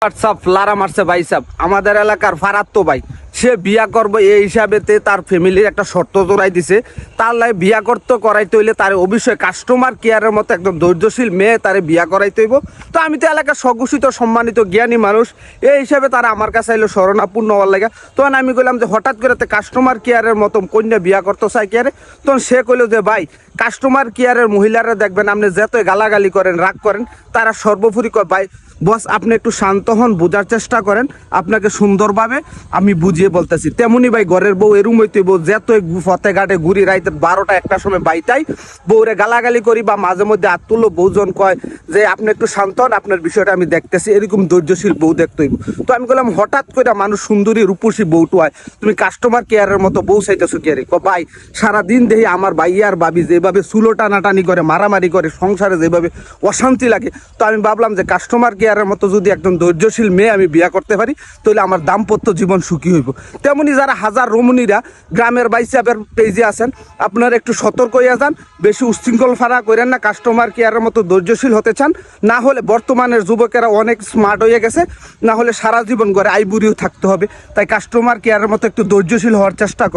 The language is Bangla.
হোয়াটসঅ্যাপ লারা মারছে ভাই সাহেব, আমাদের এলাকার ফারাত তো ভাই সে বিয়া করবো এই হিসাবেতে তার ফ্যামিলির একটা শর্ত জোড়াই দিছে। তার লাই বিয়া করতে করাইতে হইলে তার অবশ্যই কাস্টমার কেয়ারের মতো একদম ধৈর্যশীল মেয়ে তারে বিয়া করাইতে হইব। তো আমি তো এলাকার স্বঘোষিত সম্মানিত জ্ঞানী মানুষ, এই হিসাবে তারা আমার কাছে আইলো শরণাপূর্ণ হওয়ার লাগে। তখন আমি কইলাম যে হঠাৎ করে কাস্টমার কেয়ারের মতো কন্যা বিয়া করতে চাই কেয়ারে। তখন সে কইলো যে ভাই কাস্টমার কেয়ারের মহিলারা দেখবেন আপনি যতই গালাগালি করেন রাগ করেন তারা সর্বোপরি কয় ভাই বস আপনি একটু শান্ত হন, বোঝার চেষ্টা করেন, আপনাকে সুন্দরভাবে আমি বুঝিয়ে বলতেছি। তেমনি ভাই ঘরের বউ এরম হইতে বউ যতই ফতে ঘাটে ঘুরি রাইতে 12টা 1টার সময় বাইতাই বউরে গালাগালি করি বা মাঝে মধ্যে হাত তুলো বউজন কয় যে আপনি একটু শান্ত হন, আপনার বিষয়টা আমি দেখতেছি, এরকম ধৈর্যশীল বউ দেখতে হইব। তো আমি বললাম হঠাৎ করে মানুষ সুন্দরী রূপসী বউটু হয়, তুমি কাস্টমার কেয়ারের মতো বউ চাইতেছো কে রে? ভাই সারাদিন দেখি আমার ভাইয়া আর ভাবি যেভাবে চুলো টানাটানি করে মারামারি করে সংসারে যেভাবে অশান্তি লাগে। তো আমি ভাবলাম যে কাস্টমার কেয়ারের মতো যদি একজন ধৈর্যশীল মেয়ে আমি বিয়া করতে পারি তাহলে আমার দাম্পত্য জীবন সুখী হইব। তেমনি যারা হাজার রমণীরা গ্রামের বাইসাবের পেজে আছেন আপনারা একটু সতর্ক হইয়া যান, বেশি উশৃঙ্খল ফাড়া করেন না, কাস্টমার কেয়ারের মতো ধৈর্যশীল হতে চান না হলে বর্তমানের যুবকেরা অনেক স্মার্ট হয়ে গেছে, না হলে সারা জীবন ঘরে আইবুড়িও থাকতে হবে। তাই কাস্টমার কেয়ারের মতো একটু ধৈর্যশীল হওয়ার চেষ্টা করেন।